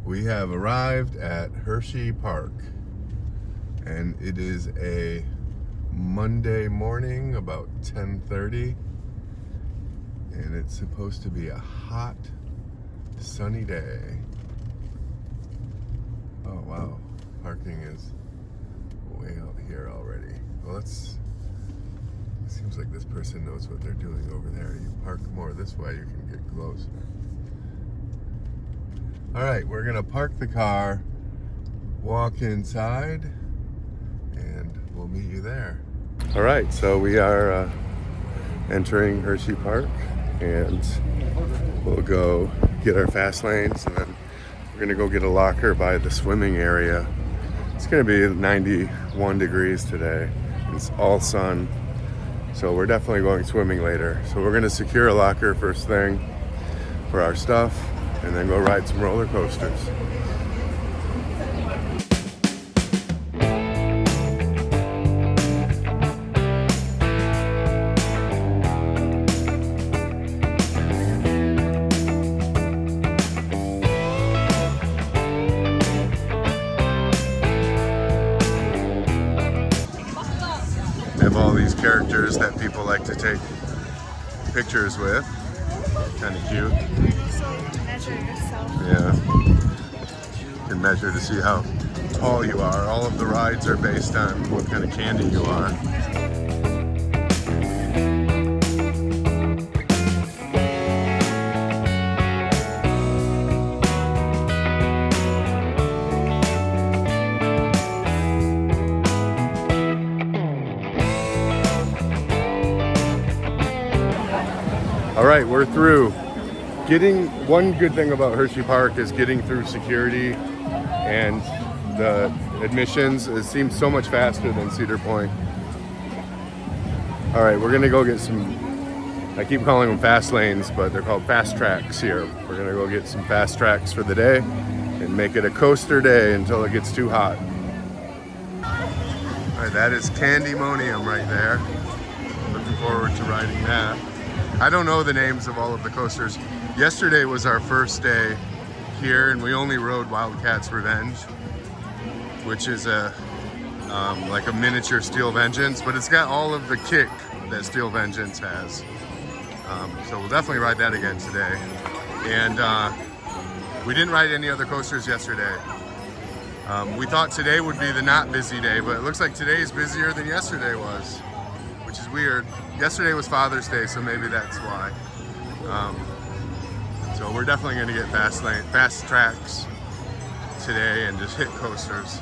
We have arrived at Hershey Park, and it is a Monday morning about 10:30, and it's supposed to be a hot, sunny day. Oh wow, parking is way out here already. Well, it seems like this person knows what they're doing over there. You park more this way, you can get closer. All right, we're gonna park the car, walk inside, and we'll meet you there. All right, so we are entering Hershey Park, and we'll go get our fast lanes, and then we're gonna go get a locker by the swimming area. It's gonna be 91 degrees today. It's all sun, so we're definitely going swimming later. So we're gonna secure a locker first thing for our stuff, and then go ride some roller coasters. They have all these characters that people like to take pictures with. Kind of cute. Measure yourself. Yeah. You can measure to see how tall you are. All of the rides are based on what kind of candy you are. All right, we're through. One good thing about Hershey Park is getting through security and the admissions. It seems so much faster than Cedar Point. All right, we're gonna go get some, I keep calling them fast lanes, but they're called fast tracks here. We're gonna go get some fast tracks for the day and make it a coaster day until it gets too hot. All right, that is Candymonium right there. Looking forward to riding that. I don't know the names of all of the coasters. Yesterday was our first day here, and we only rode Wildcat's Revenge, which is like a miniature Steel Vengeance, but it's got all of the kick that Steel Vengeance has. So we'll definitely ride that again today. And we didn't ride any other coasters yesterday. We thought today would be the not busy day, but it looks like today is busier than yesterday was, which is weird. Yesterday was Father's Day, so maybe that's why. So we're definitely going to get fast tracks today and just hit coasters.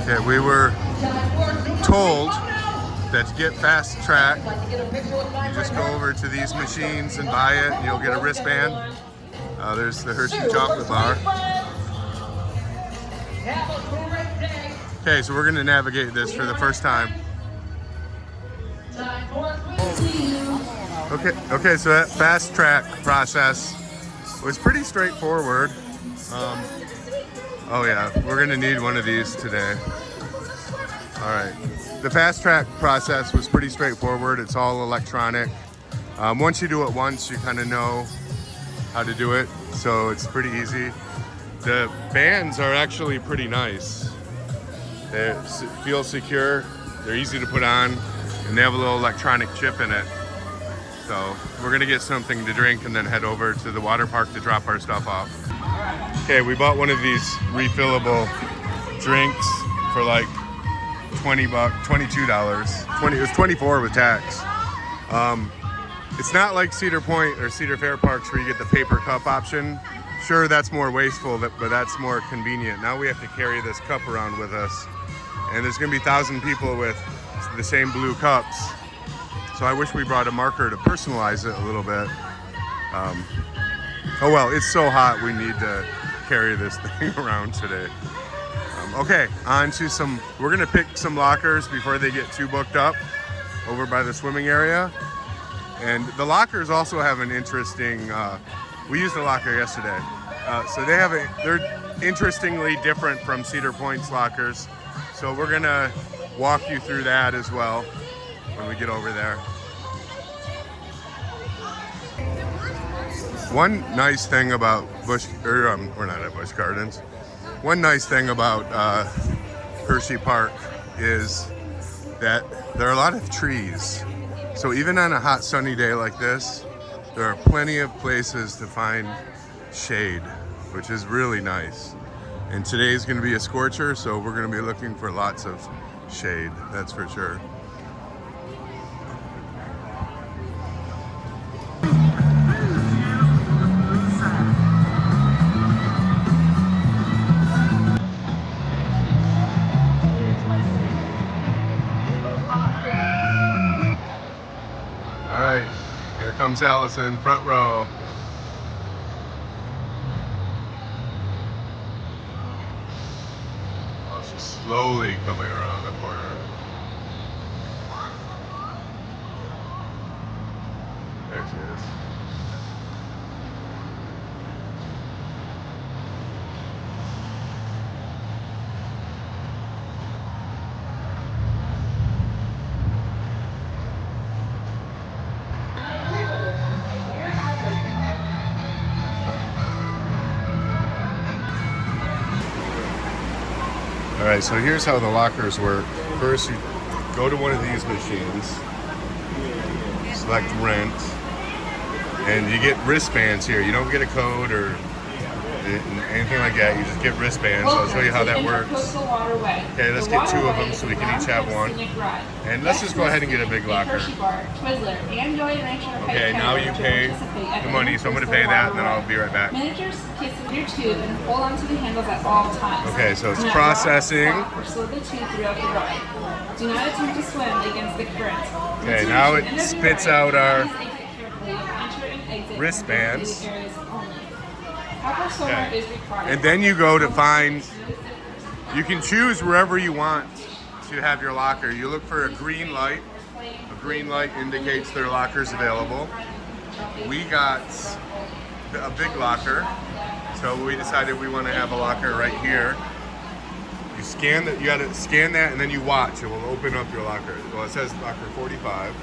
Okay, we were told that to get fast track, you just go over to these machines and buy it, and you'll get a wristband. There's the Hershey chocolate bar. Okay, so we're gonna navigate this for the first time. Okay, so that fast track process was pretty straightforward. Oh yeah, we're gonna need one of these today. All right, the fast track process was pretty straightforward. It's all electronic. Once you do it once, you kind of know how to do it, so it's pretty easy. The bands are actually pretty nice. They feel secure, they're easy to put on, and they have a little electronic chip in it. So we're gonna get something to drink and then head over to the water park to drop our stuff off. Okay, we bought one of these refillable drinks for like $22. It was $24 with tax. It's not like Cedar Point or Cedar Fair parks where you get the paper cup option. Sure, that's more wasteful, but that's more convenient. Now we have to carry this cup around with us, and there's gonna be 1,000 people with the same blue cups. So I wish we brought a marker to personalize it a little bit. Oh well, it's so hot we need to carry this thing around today. Okay, on to we're gonna pick some lockers before they get too booked up over by the swimming area. And the lockers also have an interesting, we used a locker yesterday. So they're interestingly different from Cedar Point's lockers. So we're gonna walk you through that as well when we get over there. One nice thing about we're not at Busch Gardens. One nice thing about Hershey Park is that there are a lot of trees. So even on a hot sunny day like this, there are plenty of places to find shade, which is really nice. And today's gonna be a scorcher, so we're gonna be looking for lots of shade, that's for sure. All right, here comes Allison, front row. Oh, she's slowly coming around the corner. There she is. All right, so here's how the lockers work. First, you go to one of these machines, select rent, and you get wristbands here. You don't get a code or anything like that. You just get wristbands. I'll show you how that works. Okay, let's get two of them so we can each have one. And let's just go ahead and get a big locker. Okay, now you pay the money, so I'm going to pay that, and then I'll be right back. Managers kiss your tube and hold onto the handles at all times. Okay, so it's processing. Or slow the tube throughout the ride. Do not attempt to swim against the current. Okay, now it spits out our wristbands. Okay. And then you go to find, you can choose wherever you want to have your locker. You look for a green light. A green light indicates their locker's available. We got a big locker, so we decided we want to have a locker right here. You scan that, you gotta scan that, and then you watch. It will open up your locker. Well, it says locker 45.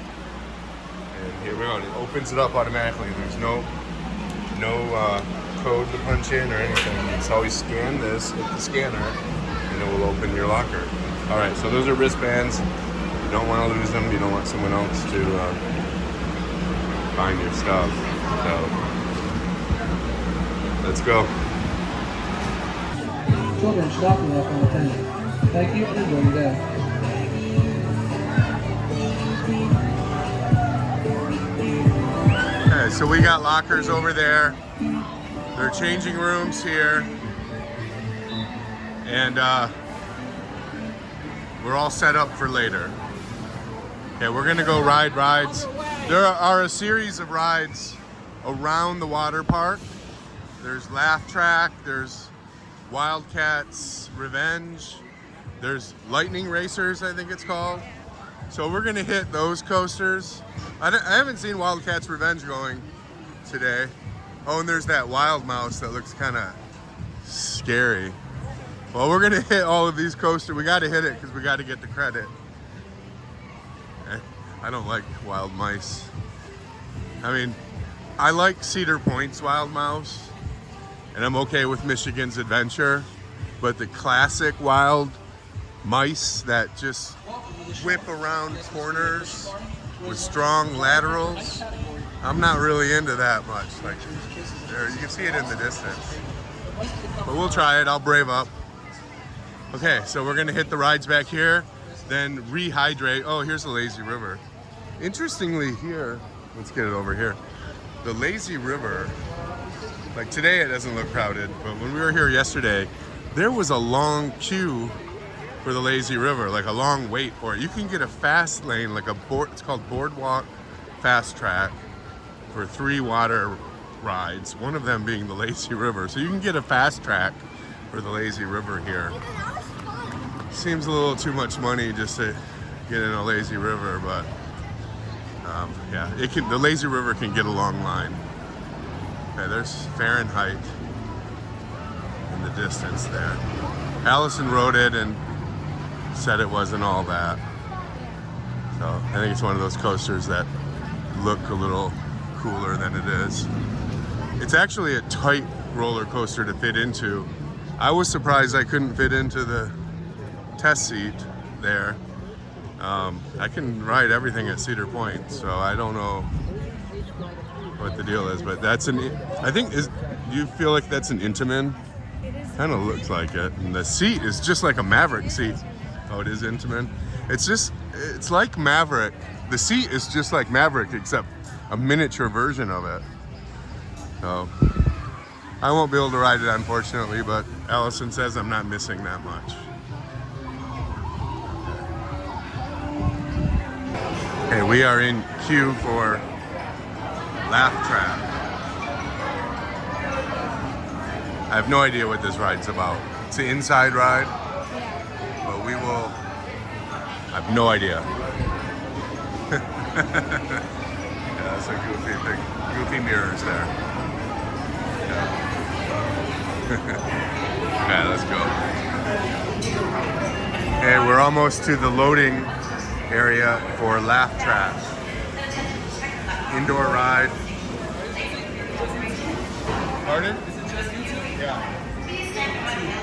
And here we go. It opens it up automatically. There's no code to punch in or anything. It's always scan this with the scanner, and it will open your locker. All right, so those are wristbands. You don't want to lose them. You don't want someone else to find your stuff. So let's go. Children, stop and walk on the attendant. Thank you and enjoy your day. Okay, so we got lockers over there. They're changing rooms here. And we're all set up for later. Okay, we're gonna go ride rides. There are a series of rides around the water park. There's Laugh Track, there's Wildcats Revenge, there's Lightning Racers, I think it's called. So we're gonna hit those coasters. I haven't seen Wildcats Revenge going today. Oh, and there's that wild mouse that looks kind of scary. Well, we're gonna hit all of these coasters. We gotta hit it because we gotta get the credit. I don't like wild mice. I mean, I like Cedar Point's wild mouse, and I'm okay with Michigan's Adventure, but the classic wild mice that just whip around corners with strong laterals, I'm not really into that much. Like, there, you can see it in the distance. But we'll try it, I'll brave up. Okay, so we're gonna hit the rides back here, then rehydrate. Oh, here's the lazy river. Interestingly here, let's get it over here. The lazy river, like today it doesn't look crowded, but when we were here yesterday, there was a long queue for the lazy river, like a long wait for it. You can get a fast lane, like it's called Boardwalk Fast Track, for 3 water rides, one of them being the lazy river. So you can get a fast track for the lazy river here. Seems a little too much money just to get in a lazy river, but yeah, the lazy river can get a long line. Okay, there's Fahrenheit in the distance there. Allison rode it and said it wasn't all that. So I think it's one of those coasters that look a little cooler than it is. It's actually a tight roller coaster to fit into. I was surprised I couldn't fit into the test seat there. I can ride everything at Cedar Point, so I don't know what the deal is, but that's I think, do you feel like that's an Intamin? It is. Kind of looks like it. And the seat is just like a Maverick seat. Oh, it is Intamin? It's like Maverick. The seat is just like Maverick, except a miniature version of it. So, I won't be able to ride it, unfortunately, but Allison says I'm not missing that much. Okay, we are in queue for Laugh Track. I have no idea what this ride's about. It's an inside ride, but I have no idea. Yeah, that's a goofy mirrors there. Yeah. Okay, let's go. Okay, we're almost to the loading area for Laugh Track. Indoor ride. Pardon? Yeah.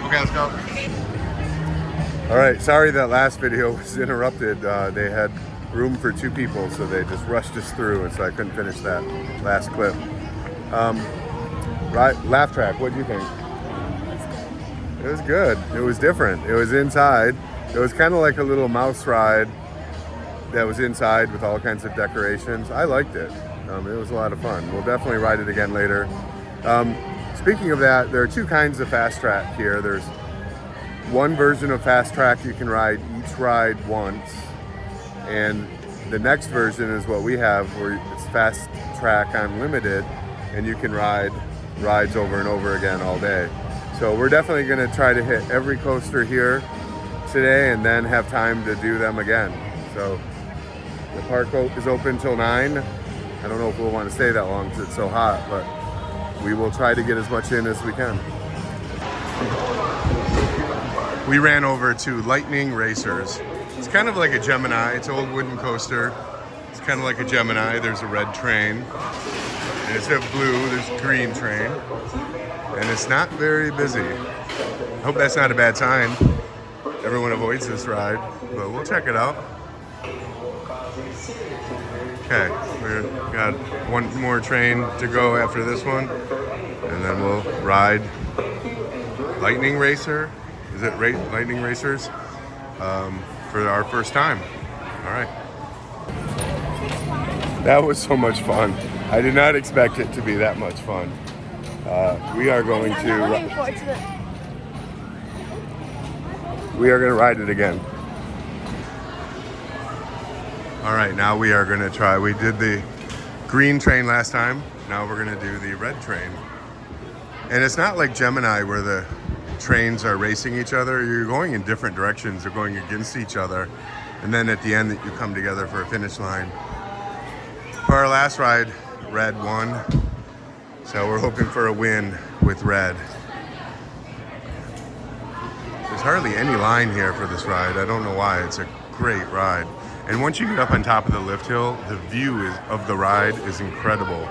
Okay, let's go. All right, sorry that last video was interrupted. They had room for 2 people, so they just rushed us through, and so I couldn't finish that last clip. Laugh Track, what do you think? It was good. It was different. It was inside. It was kind of like a little mouse ride that was inside with all kinds of decorations. I liked it. It was a lot of fun. We'll definitely ride it again later. Speaking of that, there are 2 kinds of Fast Track here. There's one version of Fast Track you can ride each ride once, and the next version is what we have, where it's Fast Track Unlimited, and you can ride rides over and over again all day. So we're definitely going to try to hit every coaster here today and then have time to do them again. So the park is open till 9. I don't know if we'll want to stay that long because it's so hot, but we will try to get as much in as we can. We ran over to Lightning Racers. It's kind of like a Gemini. It's an old wooden coaster. It's kind of like a Gemini. There's a red train. And instead of blue, there's a green train. And it's not very busy. I hope that's not a bad sign. Everyone avoids this ride, but we'll check it out. Okay, we've got one more train to go after this one, and then we'll ride Lightning Racer. Is it Lightning Racers? For our first time. All right. That was so much fun. I did not expect it to be that much fun. We are going I'm not looking forward to we are going to ride it again. All right, now we are going to try. We did the green train last time. Now we're going to do the red train. And it's not like Gemini where the trains are racing each other. You're going in different directions. They're going against each other. And then at the end, you come together for a finish line. For our last ride, red won. So we're hoping for a win with red. There's hardly any line here for this ride. I don't know why. It's a great ride. And once you get up on top of the lift hill, the view of the ride is incredible.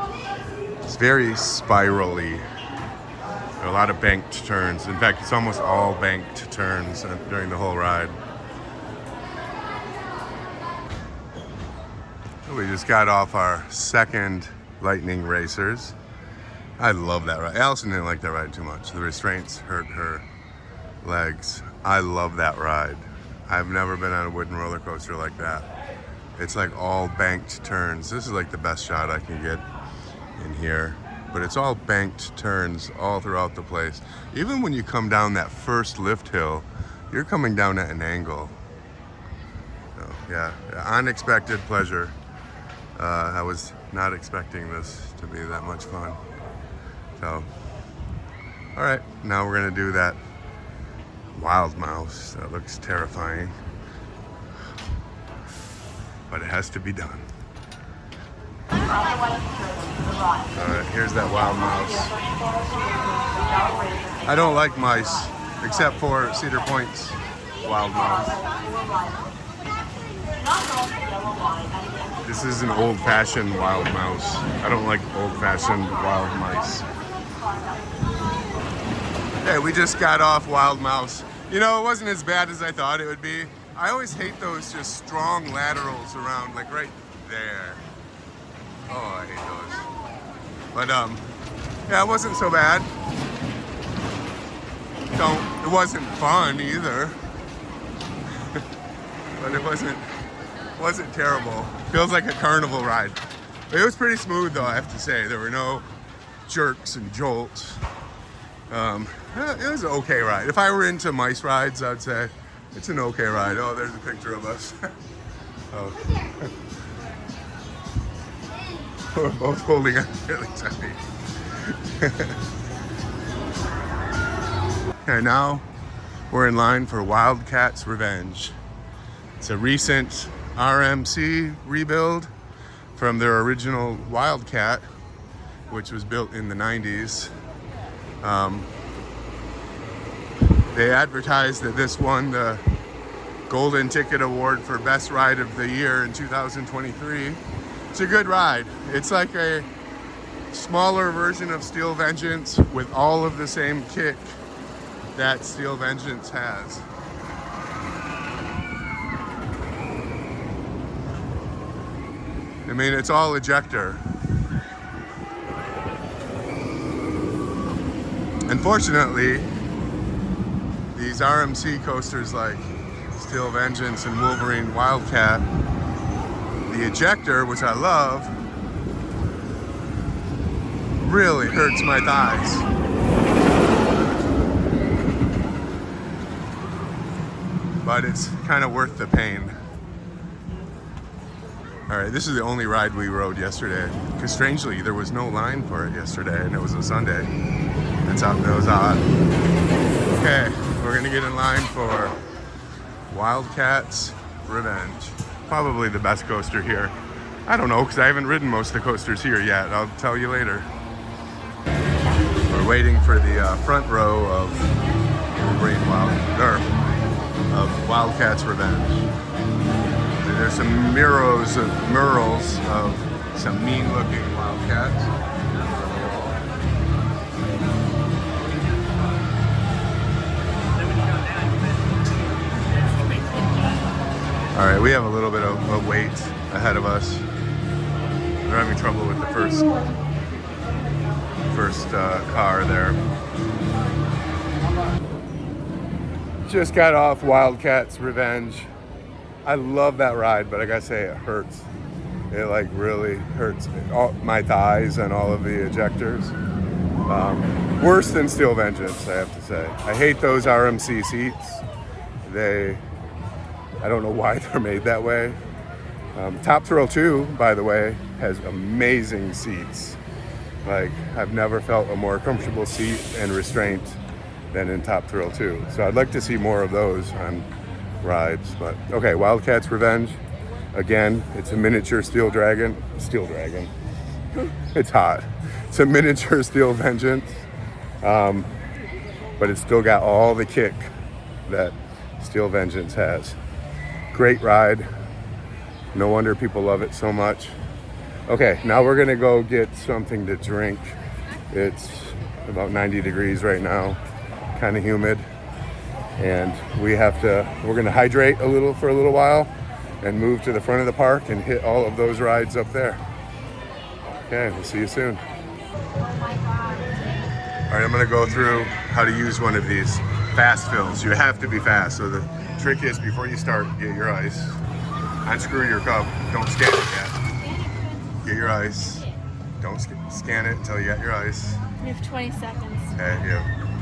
It's very spirally. There are a lot of banked turns. In fact, it's almost all banked turns during the whole ride. We just got off our second Lightning Racers. I love that ride. Allison didn't like that ride too much. The restraints hurt her legs. I love that ride. I've never been on a wooden roller coaster like that. It's like all banked turns. This is like the best shot I can get in here. But it's all banked turns all throughout the place. Even when you come down that first lift hill, you're coming down at an angle. So, yeah, unexpected pleasure. I was not expecting this to be that much fun. So, all right, now we're gonna do that wild mouse. That looks terrifying, but it has to be done. All right, here's that wild mouse. I don't like mice, except for Cedar Point's wild mouse. This is an old-fashioned wild mouse. I don't like old-fashioned wild mice. Okay, we just got off wild mouse. You know, it wasn't as bad as I thought it would be. I always hate those just strong laterals around, like right there. Oh, I hate those. But yeah, it wasn't so bad. It wasn't fun either. But it wasn't terrible. Feels like a carnival ride. But it was pretty smooth though, I have to say. There were no jerks and jolts. It was an okay ride. If I were into mice rides, I'd say it's an okay ride. Oh, there's a picture of us. Oh. We're both holding on really tight. Okay, now we're in line for Wildcat's Revenge. It's a recent RMC rebuild from their original Wildcat, which was built in the 90s. They advertised that this won the Golden Ticket Award for Best Ride of the Year in 2023. It's a good ride. It's like a smaller version of Steel Vengeance with all of the same kick that Steel Vengeance has. I mean, it's all ejector. Unfortunately, these RMC coasters like Steel Vengeance and Wolverine Wildcat, the ejector, which I love, really hurts my thighs. But it's kind of worth the pain. All right, this is the only ride we rode yesterday, because strangely there was no line for it yesterday, and it was a Sunday. That was odd. Okay, we're gonna get in line for Wildcat's Revenge. Probably the best coaster here. I don't know, because I haven't ridden most of the coasters here yet. I'll tell you later. We're waiting for the front row of Wildcat's Revenge. And there's some murals of some mean-looking wildcats. All right, we have a little bit of a wait ahead of us. We're having trouble with the first car there. Just got off Wildcat's Revenge. I love that ride, but I gotta say it hurts. It like really hurts my thighs and all of the ejectors. Worse than Steel Vengeance, I have to say. I hate those RMC seats. I don't know why they're made that way. Top Thrill 2, by the way, has amazing seats. Like, I've never felt a more comfortable seat and restraint than in Top Thrill 2. So I'd like to see more of those on rides. But okay, Wildcat's Revenge. Again, it's a miniature Steel Dragon. It's hot. It's a miniature Steel Vengeance. But it's still got all the kick that Steel Vengeance has. Great ride. No wonder people love it so much. Okay, now we're gonna go get something to drink. It's about 90 degrees right now, kind of humid. And we're gonna hydrate a little while and move to the front of the park and hit all of those rides up there. Okay, we'll see you soon. All right, I'm gonna go through how to use one of these fast fills. You have to be fast. So the trick is, before you start, get your ice. Unscrew your cup. Don't scan it yet. Get your ice. Don't scan it until you get your ice. You have 20 seconds. Okay,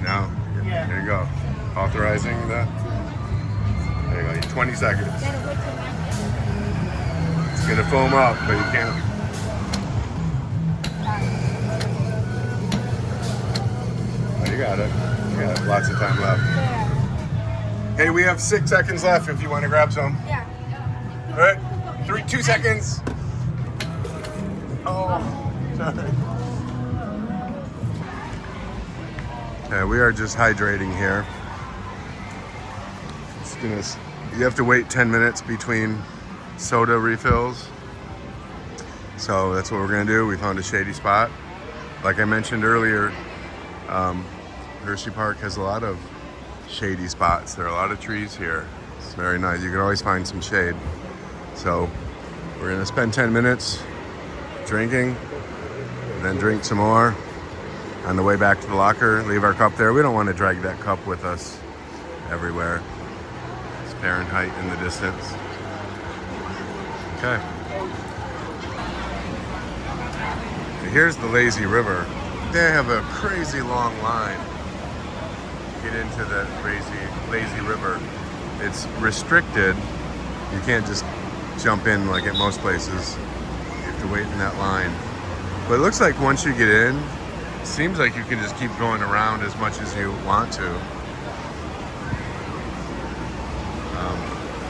now, there you go. Authorizing that. There you go, 20 seconds. It's gonna foam up, but you can't. Oh, you got it. You got lots of time left. Hey, we have 6 seconds left if you want to grab some. Yeah. All right, 2 seconds. Oh, sorry. Okay, we are just hydrating here. You have to wait 10 minutes between soda refills. So that's what we're gonna do. We found a shady spot. Like I mentioned earlier, Hershey Park has a lot of shady spots. There are a lot of trees here. It's very nice. You can always find some shade. So we're gonna spend 10 minutes drinking, and then drink some more. On the way back to the locker, leave our cup there. We don't want to drag that cup with us everywhere. It's Fahrenheit in the distance. Okay. Here's the lazy river. They have a crazy long line to get into the lazy river. It's restricted. You can't just jump in like at most places. You have to wait in that line. But it looks like once you get in, it seems like you can just keep going around as much as you want to.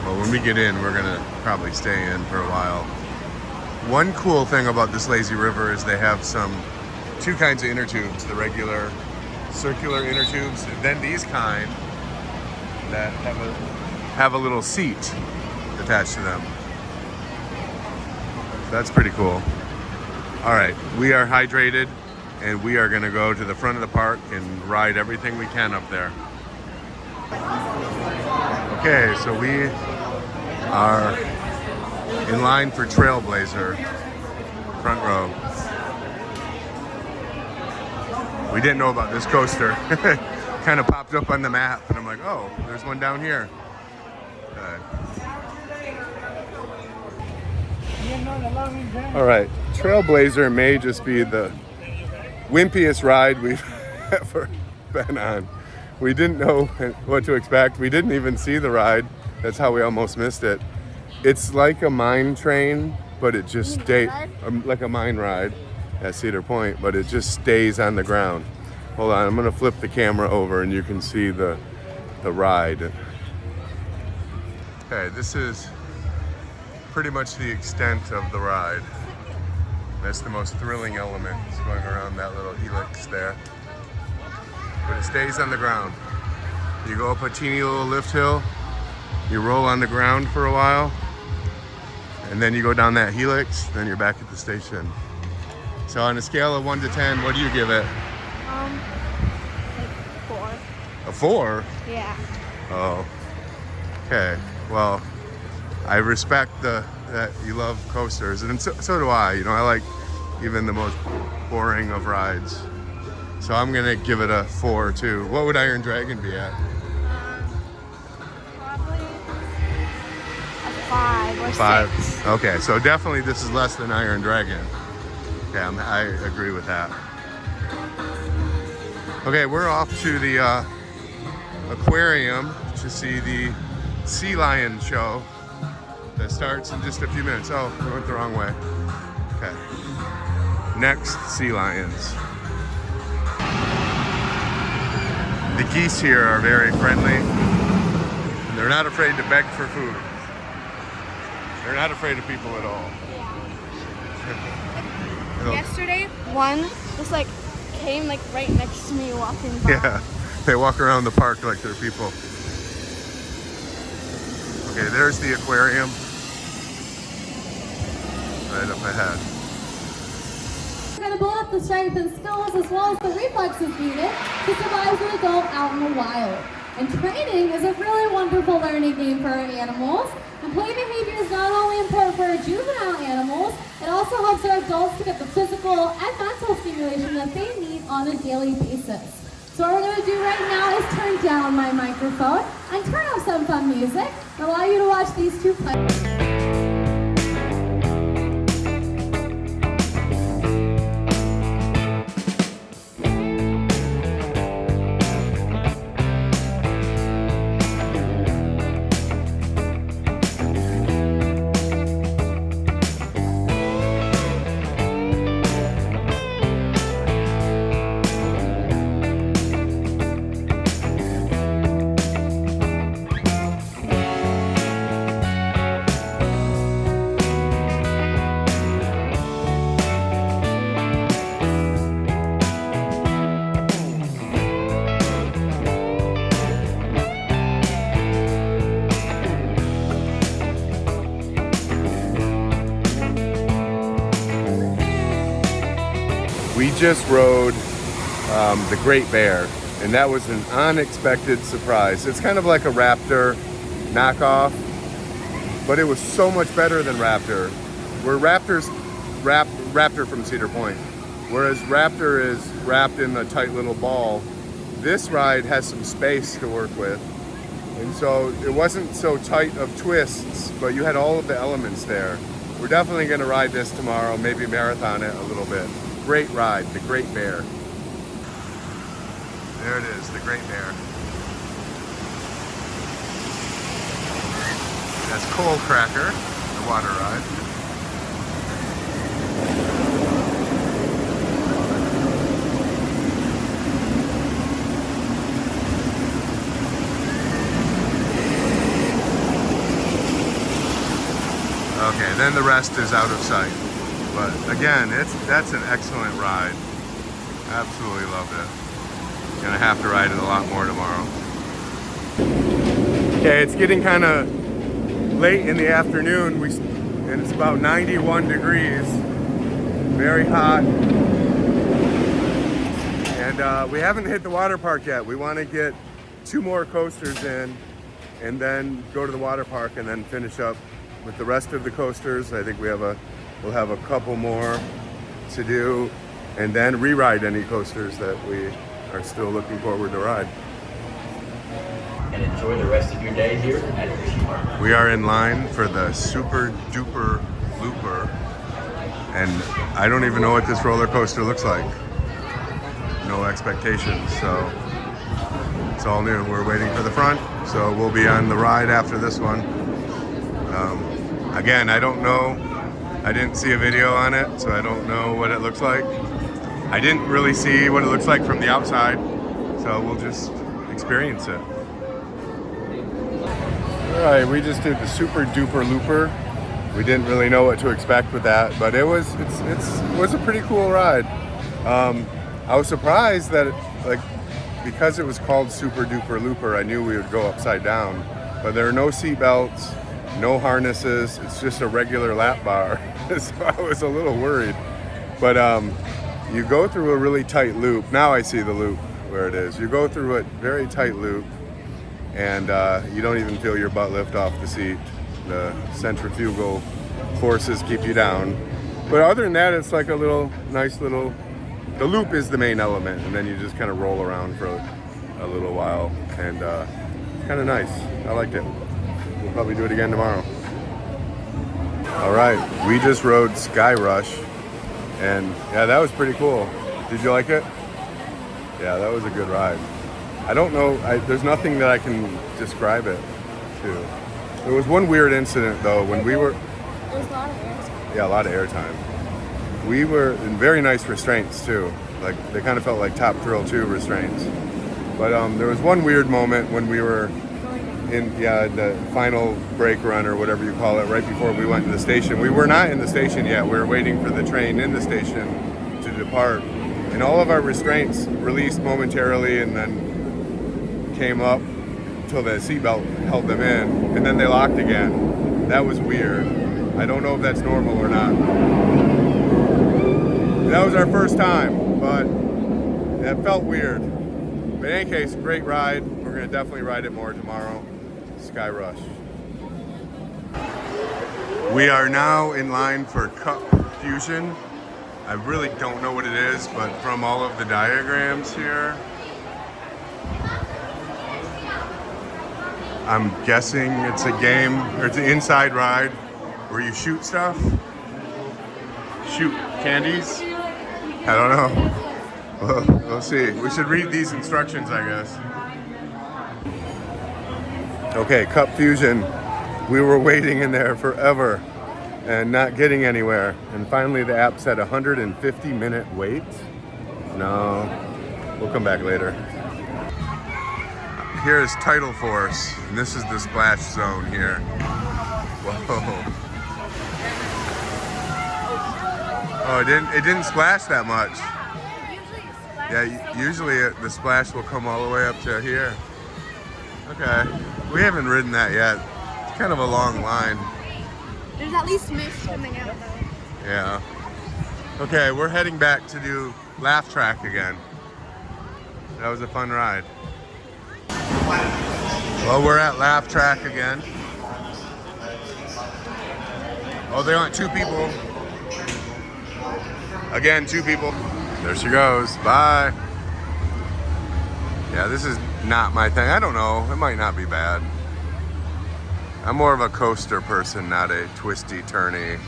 But when we get in, we're gonna probably stay in for a while. One cool thing about this lazy river is they have two kinds of inner tubes, the circular inner tubes, and then these kind that have a little seat attached to them. That's pretty cool. All right, we are hydrated and we are gonna go to the front of the park and ride everything we can up there. Okay, so we are in line for Trailblazer, front row. We didn't know about this coaster. Kind of popped up on the map and I'm like, oh, there's one down here. All right, Trailblazer may just be the wimpiest ride we've ever been on. We didn't know what to expect. We didn't even see the ride. That's how we almost missed it. It's like a mine train, but it just stays, like a mine ride at Cedar Point, but it just stays on the ground. Hold on, I'm gonna flip the camera over and you can see the ride. Okay, this is pretty much the extent of the ride. That's the most thrilling element, is going around that little helix there. But it stays on the ground. You go up a teeny little lift hill, you roll on the ground for a while, and then you go down that helix, then you're back at the station. So on a scale of 1 to 10, what do you give it? Like 4. A 4? Yeah. Oh, okay. Well, I respect that you love coasters, and so do I. You know, I like even the most boring of rides. So I'm gonna give it a 4 too. What would Iron Dragon be at? Probably a 5 or 5. 6. Okay, so definitely this is less than Iron Dragon. Okay, I agree with that. Okay, we're off to the aquarium to see the sea lion show that starts in just a few minutes. Oh, we went the wrong way. Okay. Next, sea lions. The geese here are very friendly. They're not afraid to beg for food. They're not afraid of people at all. Yesterday, one just like came like right next to me walking by. Yeah, they walk around the park like they're people. Okay, there's the aquarium. Right up ahead. We're going to build up the strength and skills as well as the reflexes needed to survive as an adult out in the wild. And training is a really wonderful learning game for our animals. And play behavior is not only important for our juvenile animals, it also helps our adults to get the physical and mental stimulation that they need on a daily basis. So what we're going to do right now is turn down my microphone and turn up some fun music and allow you to watch these two play. We just rode the Great Bear, and that was an unexpected surprise. It's kind of like a Raptor knockoff, but it was so much better than Raptor. Where Raptor from Cedar Point, whereas Raptor is wrapped in a tight little ball, this ride has some space to work with. And so it wasn't so tight of twists, but you had all of the elements there. We're definitely gonna ride this tomorrow, maybe marathon it a little bit. Great ride, the Great Bear. There it is, the Great Bear. That's Coal Cracker, the water ride. Okay, then the rest is out of sight. But again, that's an excellent ride. Absolutely loved it. Gonna have to ride it a lot more tomorrow. Okay, it's getting kind of late in the afternoon, and it's about 91 degrees. Very hot. And we haven't hit the water park yet. We want to get 2 more coasters in and then go to the water park and then finish up with the rest of the coasters. I think we'll have a couple more to do, and then re-ride any coasters that we are still looking forward to ride. And enjoy the rest of your day here at Hershey Park. We are in line for the Super Duper Looper, and I don't even know what this roller coaster looks like. No expectations, so it's all new. We're waiting for the front, so we'll be on the ride after this one. Again, I don't know. I didn't see a video on it, so I don't know what it looks like. I didn't really see what it looks like from the outside, so we'll just experience it. All right, we just did the Super Duper Looper. We didn't really know what to expect with that, but it was a pretty cool ride. I was surprised that because it was called Super Duper Looper, I knew we would go upside down. But there are no seat belts, no harnesses. It's just a regular lap bar. So I was a little worried. But you go through a really tight loop. Now I see the loop where it is. You go through a very tight loop, and you don't even feel your butt lift off the seat. The centrifugal forces keep you down. But other than that, it's like a nice little, the loop is the main element, and then you just kind of roll around for a little while, and it's kind of nice. I liked it. We'll probably do it again tomorrow. All right, we just rode Sky Rush, and yeah, that was pretty cool. Did you like it? Yeah, that was a good ride. I don't know, there's nothing that I can describe it to. There was one weird incident though, when we were... There was a lot of airtime. Yeah, a lot of airtime. We were in very nice restraints too. Like, they kind of felt like Top Thrill 2 restraints. But there was one weird moment when we were in the final brake run or whatever you call it, right before we went to the station. We were not in the station yet. We were waiting for the train in the station to depart. And all of our restraints released momentarily and then came up until the seatbelt held them in, and then they locked again. That was weird. I don't know if that's normal or not. That was our first time, but that felt weird. But in any case, great ride. We're gonna definitely ride it more tomorrow. Sky Rush. We are now in line for Cup Fusion. I really don't know what it is, but from all of the diagrams here, I'm guessing it's a game, or it's an inside ride where you shoot stuff. Shoot candies? I don't know. We'll see. We should read these instructions, I guess. Okay, Cup Fusion. We were waiting in there forever and not getting anywhere. And finally the app said 150-minute wait. No, we'll come back later. Here is Tidal Force, and this is the splash zone here. Whoa. Oh, it didn't splash that much. Yeah, usually the splash will come all the way up to here. Okay, we haven't ridden that yet. It's kind of a long line. There's at least mist coming out though. Yeah. Okay, we're heading back to do laugh track again. That was a fun ride. Well, we're at laugh track again. Oh, they want 2 people. Again, 2 people. There she goes. Bye. Yeah, this is not my thing. I don't know. It might not be bad. I'm more of a coaster person, not a twisty, turny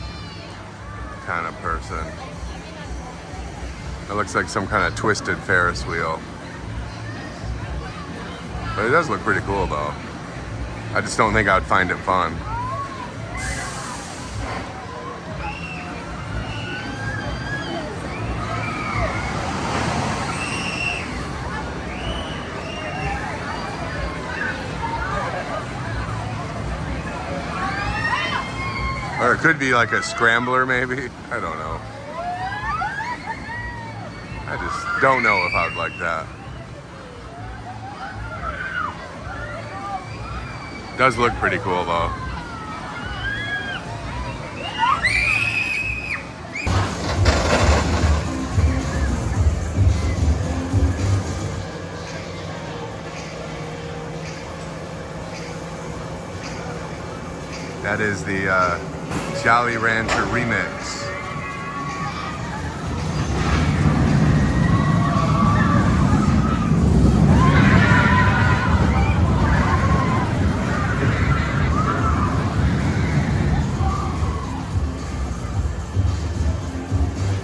kind of person. It looks like some kind of twisted Ferris wheel. But it does look pretty cool though. I just don't think I'd find it fun. Or it could be like a scrambler maybe. I don't know. I just don't know if I would like that. Does look pretty cool though. That is the Jolly Rancher remix.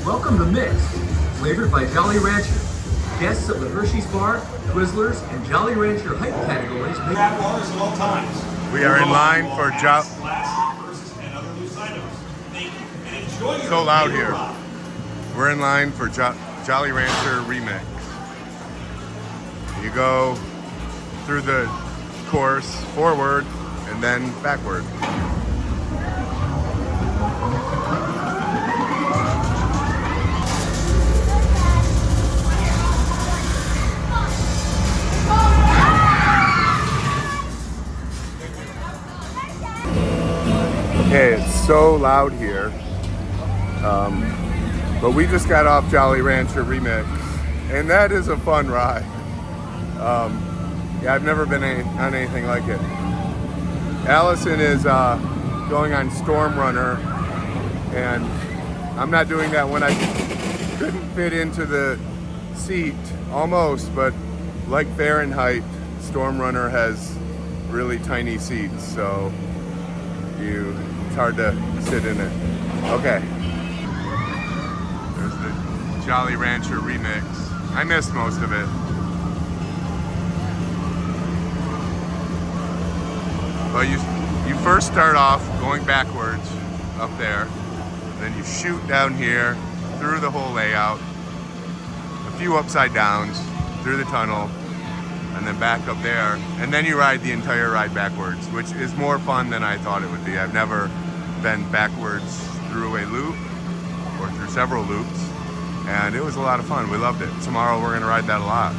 Welcome to Mix, flavored by Jolly Rancher. Guests of the Hershey's Park, Twizzlers, and Jolly Rancher hype categories may Grab waters at all times. We are in line for So loud here. We're in line for Jolly Rancher remix. You go through the course forward and then backward. Okay, it's so loud here. But we just got off Jolly Rancher remix, and that is a fun ride. Yeah, I've never been on anything like it. Allison is going on Storm Runner, and I'm not doing that when I couldn't fit into the seat, almost, but like Fahrenheit, Storm Runner has really tiny seats, so it's hard to sit in it. Okay. There's the Jolly Rancher remix. I missed most of it. Well, you first start off going backwards up there, then you shoot down here through the whole layout, a few upside downs through the tunnel, and then back up there, and then you ride the entire ride backwards, which is more fun than I thought it would be. I've never been backwards through a loop or through several loops, and it was a lot of fun. We loved it. Tomorrow we're gonna ride that a lot.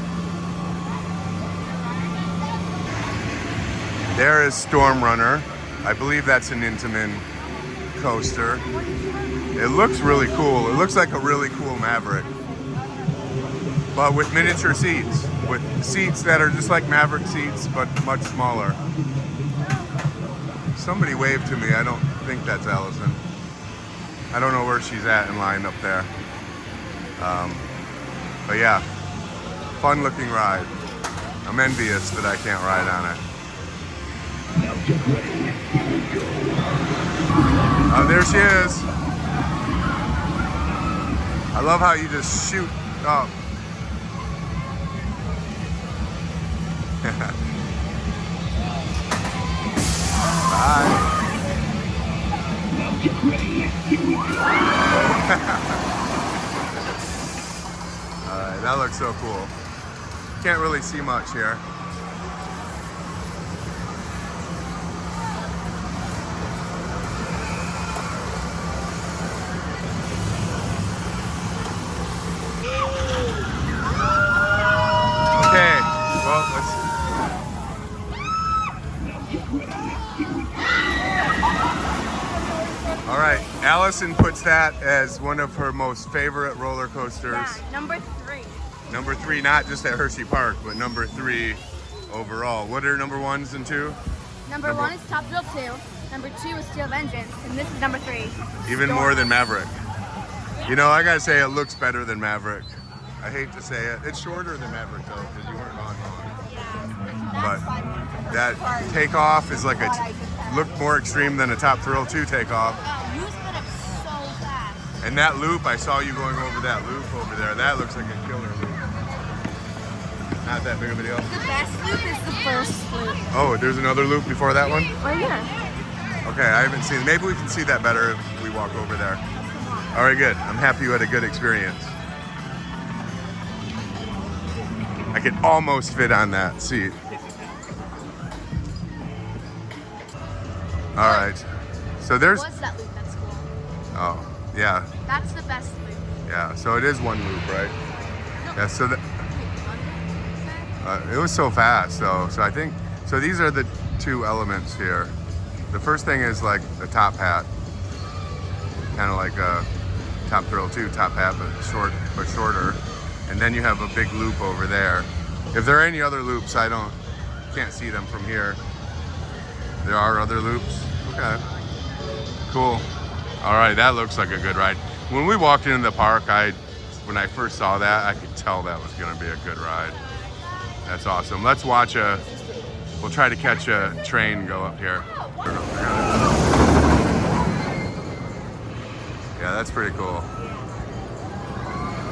There is Storm Runner. I believe that's an Intamin coaster. It looks really cool. It looks like a really cool Maverick, but with miniature seats, with seats that are just like Maverick seats, but much smaller. Somebody waved to me. I don't think that's Allison. I don't know where she's at in line up there. But yeah, fun looking ride. I'm envious that I can't ride on it. Oh, there she is. I love how you just shoot up. Bye. Alright, that looks so cool. Can't really see much here. Okay, well, let's... All right, Allison puts that as one of her most favorite roller coasters. Yeah, number 3. Number 3, not just at Hershey Park, but number 3 overall. What are number 1s and 2? Number 1 is Top Thrill 2. Number 2 is Steel Vengeance, and this is number 3. Even more than Maverick. You know, I gotta say it looks better than Maverick. I hate to say it. It's shorter than Maverick though, because you weren't on long. But that takeoff is like look more extreme than a Top Thrill 2 takeoff. You sped up so fast. And that loop, I saw you going over that loop over there. That looks like a killer loop. Not that big of a deal. The best loop is the first loop. Oh, there's another loop before that one? Oh yeah. Okay, I haven't seen. Maybe we can see that better if we walk over there. All right, good. I'm happy you had a good experience. I could almost fit on that seat. All right. So there's. What's that loop? That's cool. Oh, yeah, That's the best loop. yeah. So it is one loop, right? Yeah. So that. It was so fast, though. So I think. So these are the 2 elements here. The first thing is like a top hat, kind of like a Top Thrill 2 top hat, but shorter. And then you have a big loop over there. If there are any other loops, can't see them from here. There are other loops. Okay, cool. All right, that looks like a good ride. When we walked into the park, when I first saw that, I could tell that was going to be a good ride. That's awesome. Let's watch we'll try to catch a train go up here. Yeah, that's pretty cool.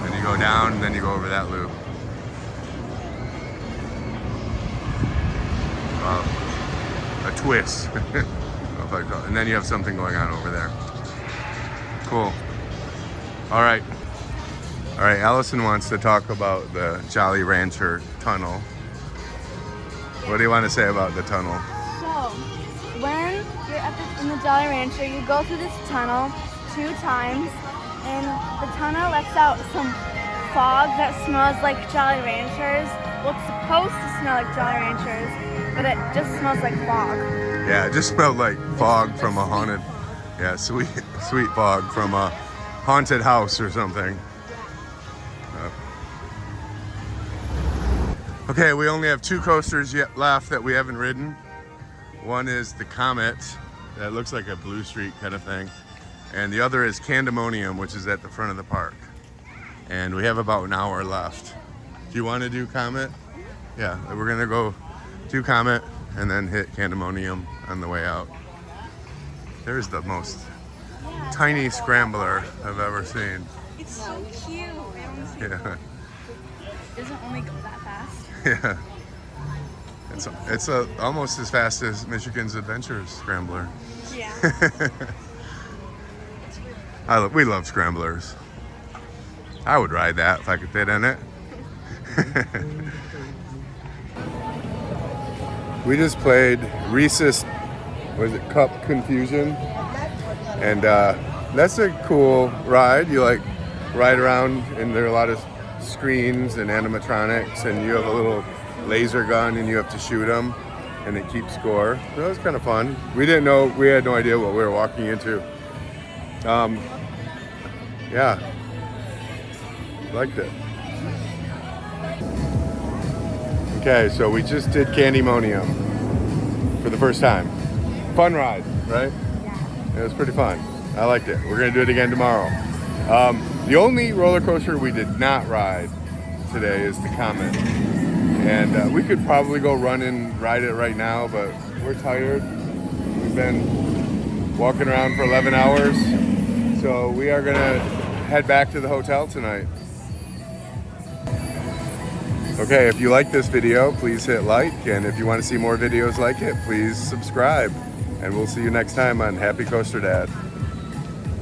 Then you go down, and then you go over that loop. A twist. And then you have something going on over there. Cool. All right. All right, Allison wants to talk about the Jolly Rancher tunnel. What do you want to say about the tunnel? So, when you're in the Jolly Rancher, you go through this tunnel 2 times, and the tunnel lets out some fog that smells like Jolly Ranchers. Well, it's supposed to smell like Jolly Ranchers, but it just smells like fog. Yeah, it just smelled like fog from a haunted, sweet fog from a haunted house or something. Okay, we only have 2 coasters yet left that we haven't ridden. One is the Comet, that looks like a Blue Street kind of thing. And the other is Candemonium, which is at the front of the park. And we have about an hour left. Do you want to do Comet? Yeah, we're gonna go do Comet and then hit Candemonium on the way out. There's the most tiny scrambler I've ever seen. It's so cute. Yeah. It doesn't only go that fast. Yeah. It's almost as fast as Michigan's Adventure Scrambler. Yeah. We love scramblers. I would ride that if I could fit in it. We just played Reese's, Cup Confusion? And that's a cool ride. You like ride around and there are a lot of screens and animatronics, and you have a little laser gun and you have to shoot them and it keeps score. So that was kind of fun. We had no idea what we were walking into. Yeah, liked it. Okay, so we just did Candemonium for the first time. Fun ride, right? Yeah. It was pretty fun. I liked it. We're gonna do it again tomorrow. The only roller coaster we did not ride today is the Comet. And we could probably go run and ride it right now, but we're tired. We've been walking around for 11 hours. So we are gonna head back to the hotel tonight. Okay, if you like this video, please hit like. And if you want to see more videos like it, please subscribe. And we'll see you next time on Happy Coaster Dad.